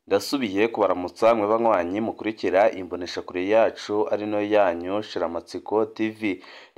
Ndasubiye kubaramutsa mwe banywanyi mukurikira imboneshakure yacu ari no yanyu Shiramatsiko TV.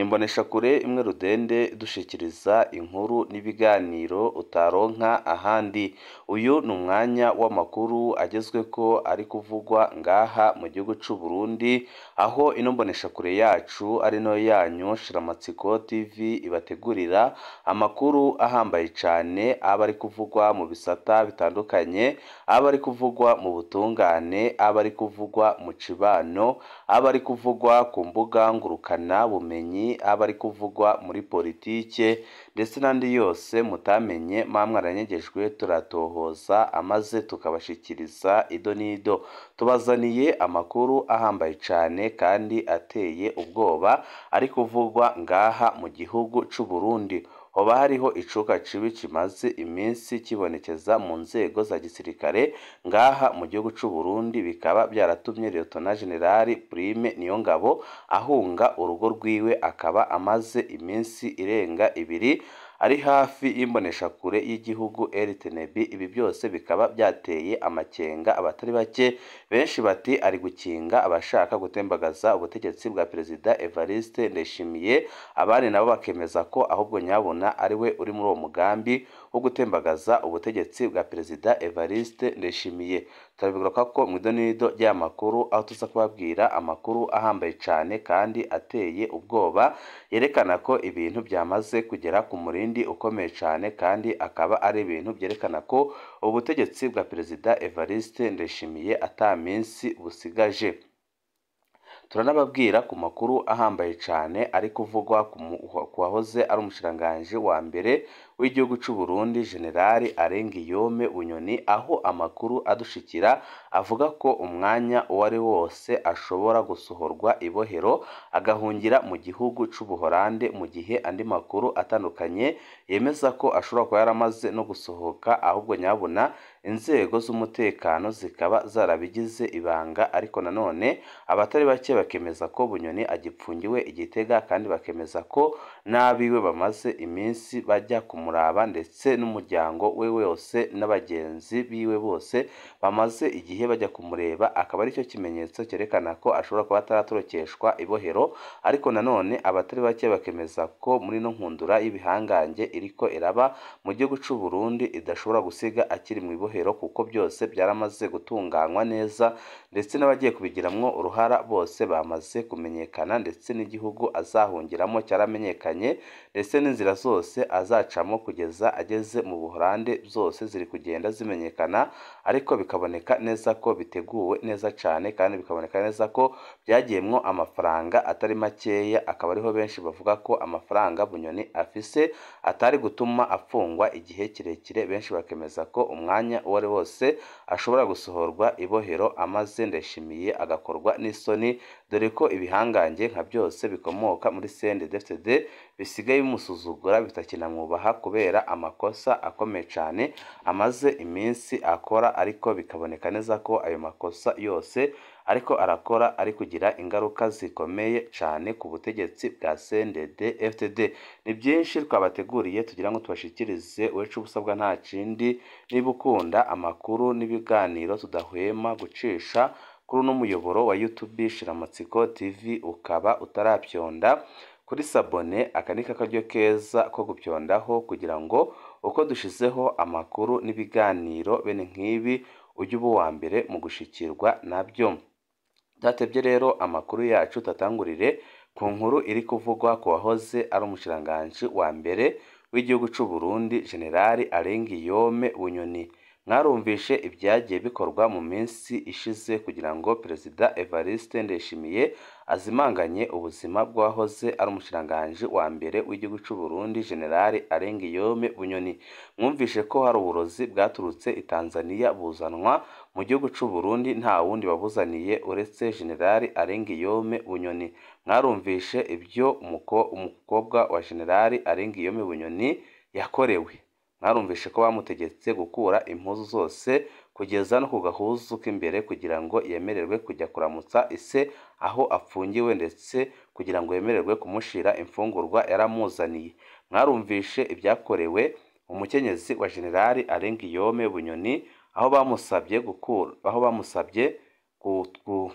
Imboneshakure imwe rudende dushikiriza inkuru n'ibiganiro utaronka ahandi. Uyu ni umwanya w'amakuru agezweko ari kuvugwa ngaha mu gihugu c'u Burundi, aho ino mboneshakure yacu ari no yanyu Shiramatsiko TV ibategurira amakuru ahambaye cane aba ari kuvugwa mu bisata bitandukanye, aba ari kuvugwa mu butungane, aba ari kuvugwa mu cibano, aba ari kuvugwa ku mbuga ngurukana bumenyi, aba ari kuvugwa muri politike ndetse n'andi yose mutamenye mwamwaranyegejwe turatohoza amaze tukabashikiriza ido n'ido. Tubazaniye amakuru ahambaye cane kandi ateye ubwoba ari kuvugwa ngaha mu gihugu c'u Burundi. Hoba hariho icuka cibi kimaze iminsi kibonekeza mu nzego za gisirikare ngaha mu gihugu c'u Burundi, bikaba byaratumye Lieutenant General Prime Niyongabo ahunga urugo rwiwe, akaba amaze iminsi irenga ibiri ari hafi y'imboneshakure y'igihugu RTNB. Ibi byose bikaba byateye amakenga abatari bake, benshi bati ari gukinga abashaka gutembagaza ubutegetsi bwa Perezida Evariste Ndayishimiye, abandi nabo bakemeza ko ahubwo nyabona ari we uri muri uwo mugambi wo gutembagaza ubutegetsi bwa Perezida Evariste Ndayishimiye. Turabigaruka ko mu idonido ry'amakuru, aho tuza kubabwira amakuru ahambaye cane kandi ateye ubwoba, yerekana ko ibintu byamaze kugera ku murindi ukomeye cane, kandi akaba ari ibintu byerekana ko ubutegetsi bwa Perezida Evariste Ndayishimiye ata minsi busigaje. Turanababwira ku makuru ahambaye cane ari kuvugwa ku wahoze ari umushikiranganji wa mbere w'igihugu c'u Burundi General Arengiyome Bunyoni, aho amakuru adushikira avuga ko umwanya uwari wose ashobora gusohorwa ibohero agahungira mu gihugu c'u Buholande, mu gihe andi makuru atandukanye yemeza ko ashobora kuba yaramaze no gusohoka, ahubwo nyabona inzego z'umutekano zikaba zarabigize ibanga. Ariko nanone abatari bake bakemeza ko Bunyoni agipfungiwe Igitega, kandi bakemeza ko n'abiwe bamaze iminsi bajya kumuraba, ndetse n'umuryango we wose n'abagenzi biwe bose bamaze igihe bajya kumureba, akaba aricyo kimenyetso cyerekana ko ashobora kuba ataratorokeshwa ibohero. Ariko nanone abatari bake bakemeza ko muri no nkundura y'ibihangange iriko iraba mu gihugu c'u Burundi idashobora gusiga akiri mu ibohero, kuko byose byaramaze gutunganywa neza, ndetse n'abagiye kubigiramwo uruhara bose bamaze kumenyekana, ndetse n'igihugu azahungiramo cyaramenyekanye, ndetse n'inzira zose azacamo kugeza ageze mu Buholande zose ziri kugenda zimenyekana. Ariko bikaboneka neza ko biteguwe neza cane, kandi bikaboneka neza ko byagiyemwo amafaranga atari makeya. Akaba ariho benshi bavuga ko amafaranga Bunyoni afise atari gutuma afungwa igihe kirekire. Benshi bakemeza ko umwanya uwo ari wose ashobora gusohorwa ibohero amaze Ndayishimiye agakorwa n'isoni, dore ko ibihangange nka byose bikomoka muri CNDD-FDD bisigaye bimusuzugura bitakinamwubaha kubera amakosa akomeye cane amaze iminsi akora. Ariko bikaboneka neza ko ayo makosa yose ariko arakora ari kugira ingaruka zikomeye cane ku butegetsi bwa CNDD-FDD. Ni byinshi twabateguriye tugira ngo tubashikirize, wecu ubusabwa nta kindi, niba ukunda amakuru n'ibiganiro tudahwema gucisha kuri uno muyoboro wa YouTube Shiramatsiko TV, ukaba utarapyonda kuri sabone, aka ni akaryo keza ko gupyondaho kugira ngo uko dushizeho amakuru n'ibiganiro bene nk'ibi ujye uba uwa mbere mu gushikirwa nabyo. Datebye rero amakuru yacu tatangurire ku nkuru iri kuvugwa ku wahoze ari umushikiranganji wa mbere w'igihugu c'u Burundi General Arengiyome Bunyoni. Mwarumvishe ibyagiye bikorwa mu minsi ishize kugira ngo Perezida Evariste Ndayishimiye azimanganye ubuzima bw'uwahoze ari umushikiranganji wa mbere w'igihugu c'u Burundi General Arengiyome Bunyoni. Mwumvishe ko hari uburozi bwaturutse i Tanzania buzanwa mu gihugu c'u Burundi, nta wundi wabuzaniye uretse General Arengiyome Bunyoni. Mwarumvishe ibyo umukobwa wa General Arengiyome Bunyoni yakorewe. Mwarumvishe ko bamutegetse gukura impuzu zose kugeza no ku gahuzu k'imbere kugira ngo yemererwe kujya kuramutsa ise aho apfungiwe, ndetse kugira ngo yemererwe kumushira imfungurwa yaramuzaniye. Mwarumvishe ibyakorewe umukenyezi wa General Arengiyome Bunyoni, aho bamusabye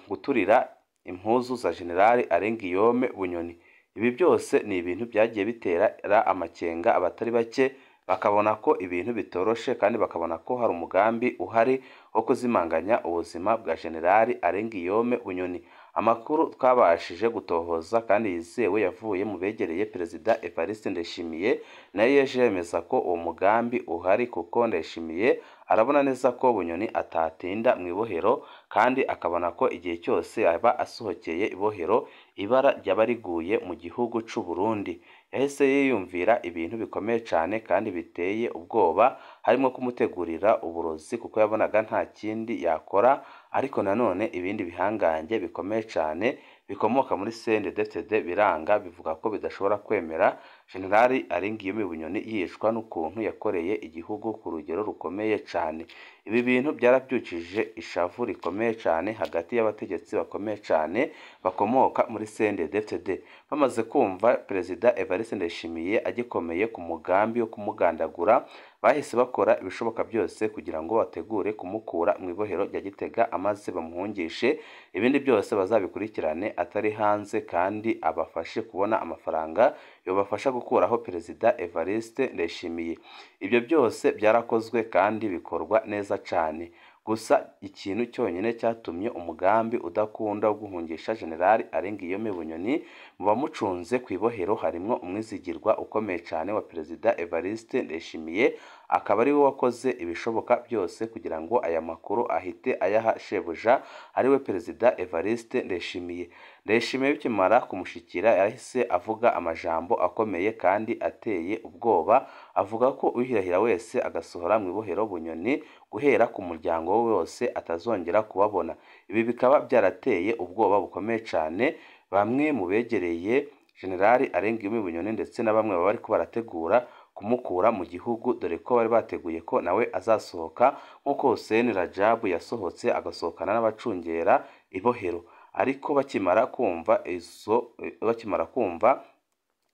guturira impuzu za General Alain Guillaume Bunyoni. Ibi byose ni ibintu byagiye bitera amakenga abatari bake, bakabona ko ibintu bitoroshe kandi bakabona ko hari umugambi uhari wo kuzimanganya ubuzima bwa General Alain Guillaume Bunyoni. Amakuru twabashije gutohoza kandi yizewe yavuye mu begereye Perezida Evariste Ndayishimiye, nayo yeje yemeza ko uwo mugambi uhari, kuko Ndayishimiye arabona neza ko Bunyoni atatinda mu ibohero, kandi akabona ko igihe cyose yaba asohokeye ibohero ibara ryaba riguye mu gihugu c'u Burundi. Yahise yiyumvira ibintu bikomeye cyane kandi biteye ubwoba, harimo kumutegurira uburozi, kuko yabonaga nta kindi yakora. Ariko nanone ibindi bihangange bikomeye cyane bikomoka muri CNDD-FDD biranga, bivuga ko bidashobora kwemera General Alain Guillaume Bunyoni yishwa n'ukuntu yakoreye igihugu ku rugero rukomeye cyane. Ibi bintu byarabyukije ishavu rikomeye cyane hagati y'abategetsi bakomeye cyane bakomoka muri CNDD-FDD. Bamaze kumva Perezida Evariste Ndayishimiye agikomeye ku mugambi wo kumugandagura, bahise bakora ibishoboka byose kugira ngo bategure kumukura mu ibohero rya Gitega, amaze bamuhungishe, ibindi byose bazabikurikirane atari hanze, kandi abafashe kubona amafaranga yobafasha gukuraho Perezida Evariste Ndayishimiye. Ibyo byose byarakozwe kandi bikorwa neza cyane. Gusa ikintu cyonyine cyatumye umugambi udakunda wo guhungisha General Alain Guillaume Bunyoni mu bamucunze ku ibohero harimo umwizigirwa ukomeye cyane wa Perezida Evariste Ndayishimiye, akaba ari we wakoze ibishoboka byose kugira ngo aya makuru ahite ayaha shebuja, ariwe Perezida Evariste Ndayishimiye. Ndayishimiye bikimara kumushikira yahise avuga amajambo akomeye kandi ateye ubwoba, avuga ko uhirahira wese agasohora mu ibohero Bunyoni guhera ku muryango we wose atazongera kubabona. Ibi bikaba byarateye ubwoba bukomeye cyane bamwe mu begereye General Alain Guillaume Bunyoni, ndetse na bamwe bari ko barategura kumukura mu gihugu, dore ko bari bateguye ko nawe azasohoka nk'uko Hussein Rajabu yasohotse agasohokana n'abacungera ibohero. Ariko bakimara kumva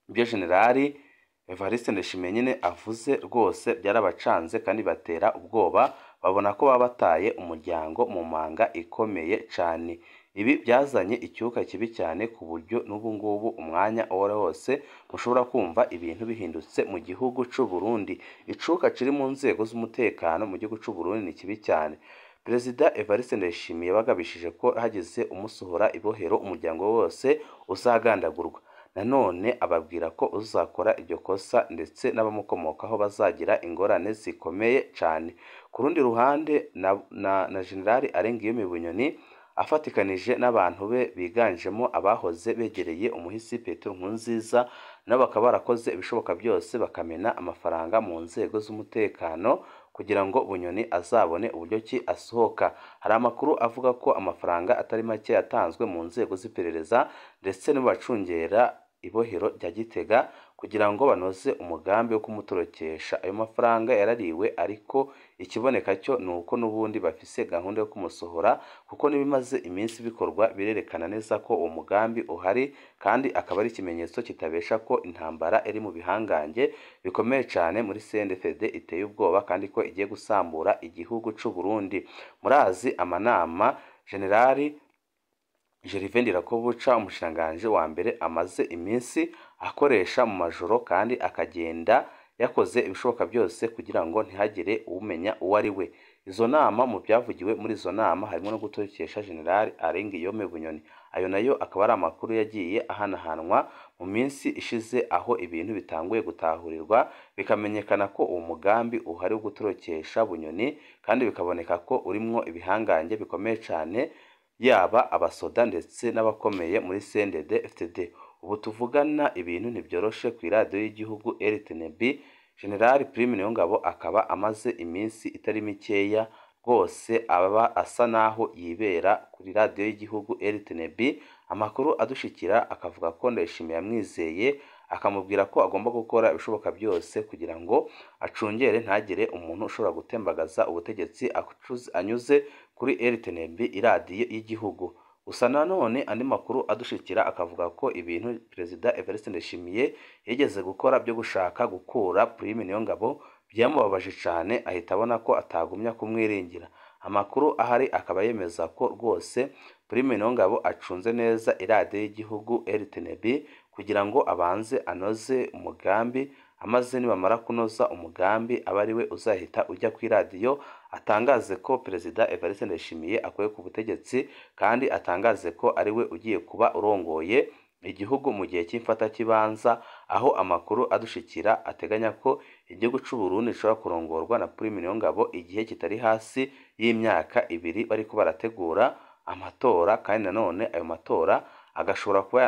ibyo General Evariste Ndayishimiye nyine avuze, rwose byarabacanze kandi batera ubwoba, babona ko baba bataye umuryango mu manga ikomeye cyane. Ibi byazanye icyuka kibi cyane ku buryo n'ubu ngubu umwanya uwo ari wose mushobora kumva ibintu bihindutse mu gihugu c'u Burundi. Icuka kiri mu nzego z'umutekano mu gihugu c'u Burundi ni kibi cyane. Perezida Evariste Ndayishimiye bagabishije ko hagize umusohora ibohero umuryango wose uzagandagurwa. Nanone ababwira ko uzakora iryo kosa ndetse n'abamukomokaho bazagira ingorane zikomeye cyane. Ku rundi ruhande na General Alain Guillaume Bunyoni afatikanije n'abantu be biganjemo abahoze begereye umuhisi Petero Nkurunziza, nabo bakaba barakoze ibishoboka byose bakamena amafaranga mu nzego z'umutekano kugira ngo Bunyoni azabone uburyo ki asohoka. Hari amakuru avuga ko amafaranga atari make yatanzwe mu nzego z'iperereza ndetse n'abacungera ibohero rya Gitega kugira ngo banoze umugambi wo kumutorokesha. Ayo mafaranga yarariwe, ariko ikiboneka cyo ni uko n'ubundi bafise gahunda yo kumusohora, kuko n'ibimaze iminsi bikorwa birerekana neza ko uwo mugambi uhari, kandi akaba ari ikimenyetso kitabesha ko intambara iri mu bihangange bikomeye cyane muri CNDD-FDD iteye ubwoba, kandi ko igiye gusambura igihugu c'u Burundi. Murazi amanama General Gervais Ndirakobuca, umushikiranganji wa mbere, amaze iminsi akoresha mu majoro, kandi akagenda yakoze ibishoboka byose kugira ngo ntihagire umenya uwo ari we. Izo nama, mu byavugiwe muri izo nama harimo no gutorokesha General Alain Guillaume Bunyoni. Ayo nayo akaba ari amakuru yagiye ahanahanwa mu minsi ishize, aho ibintu bitanguye gutahurirwa bikamenyekana ko uwo mugambi uhari wo gutorokesha Bunyoni, kandi bikaboneka ko urimwo ibihangange bikomeye cyane, yaba abasoda ndetse n'abakomeye muri CNDD-FDD. Ubu tuvugana ibintu ntibyoroshe ku iradiyo y'igihugu RTNB. General Prime Niyongabo akaba amaze iminsi itari mikeya rwose aba asa naho yibera kuri radiyo y'igihugu RTNB. Amakuru adushikira akavuga ko Ndayishimiye yamwizeye, akamubwira ko agomba gukora ibishoboka byose kugira ngo acungere ntagire umuntu ushobora gutembagaza ubutegetsi anyuze kuri RTNB, iradiyo y'igihugu. Gusa nanone andi makuru adushikira akavuga ko ibintu Perezida Evariste Ndayishimiye yigeze gukora byo gushaka gukura Prime Niyongabo byamubabaje cyane ahita abona ko atagumya kumwiringira. Amakuru ahari akaba yemeza ko rwose Prime Niyongabo acunze neza iradiyo y'igihugu RTNB kugira ngo abanze anoze umugambi, amaze nibamara kunoza umugambi aba ari we uzahita ujya ku iradiyo atangaze ko Perezida Evariste Ndayishimiye akuye ku butegetsi kandi atangaze ko ari we ugiye kuba urongoye igihugu mu gihe cy'imfata kibanza, aho amakuru adushikira ateganya ko igihugu cy'u Burundi gishobora kurongorwa na Prime Niyongabo igihe kitari hasi y'imyaka 2 bariko barategura amatora, kandi nanone ayo matora agashobora kuba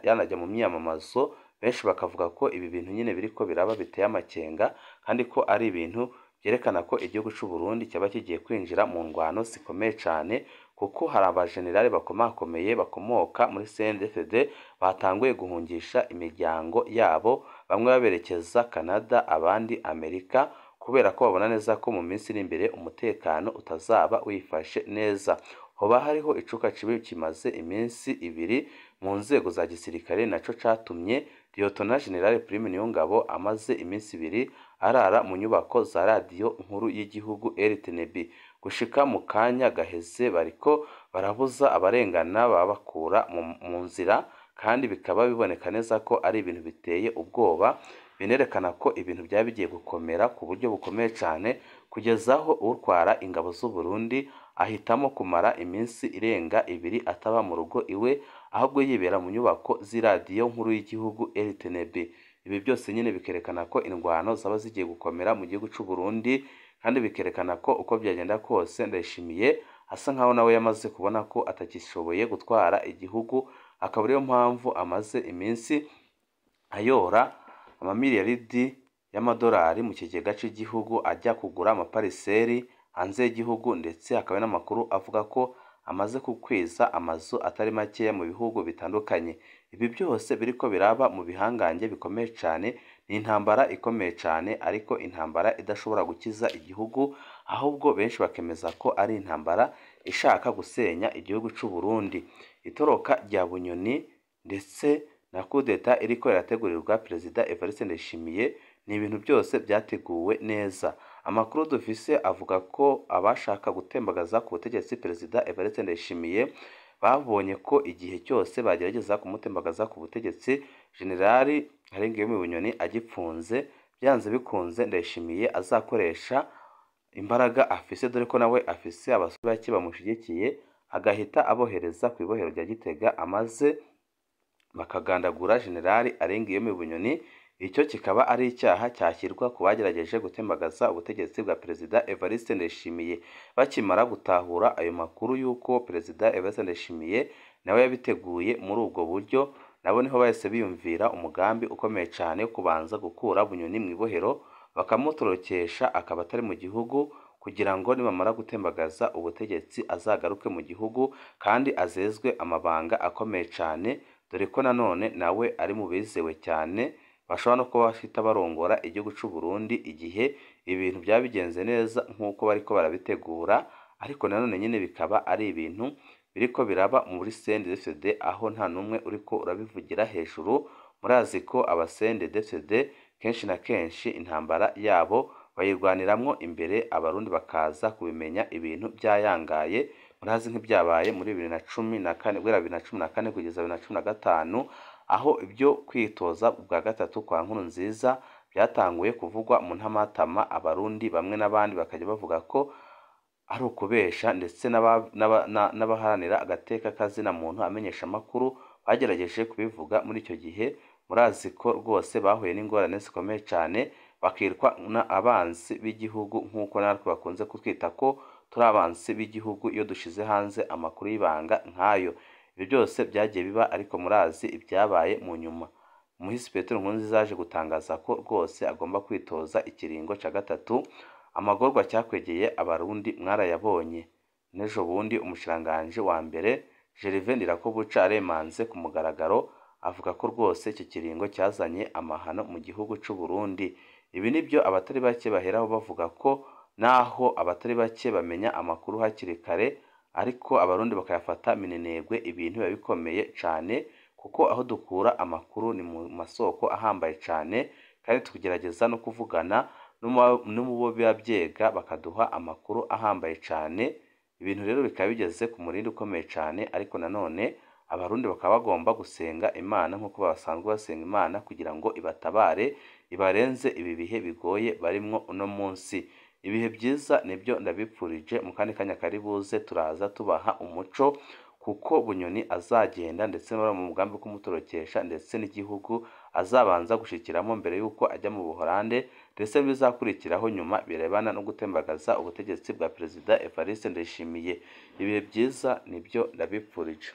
yanajya mu myamamazo. Benshi bakavuga ko ibi bintu nyine biriko biraba biteye amakenga kandi ko ari ibintu byerekana ko igihugu cy'u Burundi cyaba kigiye kwinjira mu ndwano zikomeye cyane, kuko hari abajenerali bakomakomeye bakomoka muri CNDD-FDD batanguye guhungisha imiryango yabo, bamwe baberekeza Canada abandi Amerika, kubera ko babona neza ko mu minsi iri imbere umutekano utazaba wifashe neza. Hoba hariho icuka kibi kimaze iminsi 2 mu nzego za gisirikare, naco catumye Lieutenant General Prime Niyongabo amaze iminsi 2 arara mu nyubako za radiyo nkuru y'igihugu RTNB. Gushika mu kanya gaheze bariko barabuza abarengana babakura mu nzira, kandi bikaba biboneka neza ko ari ibintu biteye ubwoba, binerekana ko ibintu byaba bigiye gukomera ku buryo bukomeye cyane, kugezaho utwara ingabo z'u Burundi ahitamo kumara iminsi irenga 2 ataba mu rugo iwe, ahubwo yibera mu nyubako z'iradiyo nkuru y'igihugu RTNB. Ibi byose nyine bikerekana ko indwano zaba zigiye gukomera mu gihugu cy'u Burundi, kandi bikerekana ko uko byagenda kose Ndayishimiye asa nkaho nawe yamaze kubona ko atakishoboye gutwara igihugu, akaba ariyo mpamvu amaze iminsi ayora amamiliyaridi y'amadolari mu kigega cy'igihugu ajya kugura amapariseri hanze y'igihugu, ndetse hakaba n'amakuru avuga ko amaze kukwiza amazu atari makeya mu bihugu bitandukanye. Ibi byose biriko biraba mu bihangange bikomeye cyane, ni intambara ikomeye cyane, ariko intambara idashobora gukiza igihugu, ahubwo benshi bakemeza ko ari intambara ishaka gusenya igihugu cy'u Burundi. Itoroka rya Bunyoni ndetse na kudeta iriko irategurirwa Perezida Evariste Ndayishimiye ni ibintu byose byateguwe neza. Amakuru dufise avuga ko abashaka gutembagaza ku butegetsi Perezida Evariste Ndayishimiye babonye ko igihe cyose bagerageza kumutembagaza ku butegetsi Generali Arengeyome Bunyoni agipfunze, byanze bikunze Ndayishimiye azakoresha imbaraga afise, dore ko nawe afise abasore bake bamushigikiye, agahita abohereza ku ibohero rya Gitega amaze bakagandagura Generali Arengeyome Bunyoni. Icyo kikaba ari icyaha cyashyirwa ku bagerageje gutembagaza ubutegetsi bwa Perezida Evariste Ndayishimiye. Bakimara gutahura ayo makuru y'uko Perezida Evariste Ndayishimiye nawe yabiteguye muri ubwo buryo, nabo niho bahise biyumvira umugambi ukomeye cyane wo kubanza gukura Bunyoni mu ibohero bakamutorokesha akaba atari mu gihugu, kugira ngo nibamara gutembagaza ubutegetsi azagaruke mu gihugu kandi azezwe amabanga akomeye cyane, dore ko nanone nawe ari mu bizewe cyane bashobora no kuba bafite barongora igihugu cy'u Burundi igihe ibintu byabigenze neza nk'uko bariko barabitegura. Ariko nanone nyine bikaba ari ibintu biriko biraba muri CNDD-FDD, aho nta numwe uriko urabivugira hejuru. Murazi ko aba-CNDD-FDD kenshi na kenshi intambara yabo bayirwaniramwo imbere, abarundi bakaza kubimenya ibintu byayangaye. Murazi nk'ibyabaye muri 2014 guhera 2014 kugeza 2015, aho ibyo kwitoza bwa gatatu kwa Nkurunziza byatanguye kuvugwa mu ntamatama, abarundi bamwe n'abandi bakajya bavuga ko ari ukubesha, ndetse n'abaharanira agateka kazina muntu amenyesha amakuru bagerageje kubivuga muri icyo gihe. Murazi ko rwose bahuye n'ingorane zikomeye cyane, bakirwa abanzi b'igihugu, nk'uko natwe bakunze kutwita ko turi abanzi b'igihugu iyo dushize hanze amakuru y'ibanga nk'ayo. Ibyo byose byagiye biba, ariko murazi ibyabaye mu nyuma. Umuhisi Petero Nkurunziza yaje gutangaza ko rwose agomba kwitoza ikiringo cya gatatu. Amagorwa cyakwegeye abarundi mwarayabonye. N'ejo bundi umushiranganje wa mbere Gervais Ndirakobuca aremanze ku mugaragaro avuga ko rwose iki kiringo cyazanye amahano mu gihugu cy'u Burundi. Ibi nibyo abatari bake baheraho bavuga ko naho abatari bake bamenya amakuru hakiri kare, ariko abarundi bakayafata minenegwe, ibintu biba bikomeye cyane, kuko aho dukura amakuru ni mu masoko ahambaye cyane, kandi tugerageza no kuvugana no mu bo biba byega bakaduha amakuru ahambaye cyane. Ibintu rero bikaba bigeze ku murindi ukomeye cyane, ariko nanone abarundi bakaba bagomba gusenga Imana nk'uko basanzwe basenga Imana kugira ngo ibatabare ibarenze ibi bihe bigoye barimwo uno munsi. Ibihe byiza nibyo ndabipfurije, mu kandi kanya kari buze turaza tubaha umuco kuko Bunyoni azagenda ndetse no mu mugambi wo kumutorokesha ndetse n'igihugu azabanza gushikiramo mbere y'uko ajya mu Buholande, ndetse bizakurikiraho nyuma birebana no gutembagaza ubutegetsi bwa Perezida Evariste Ndayishimiye. Ibihe byiza nibyo ndabipfurije.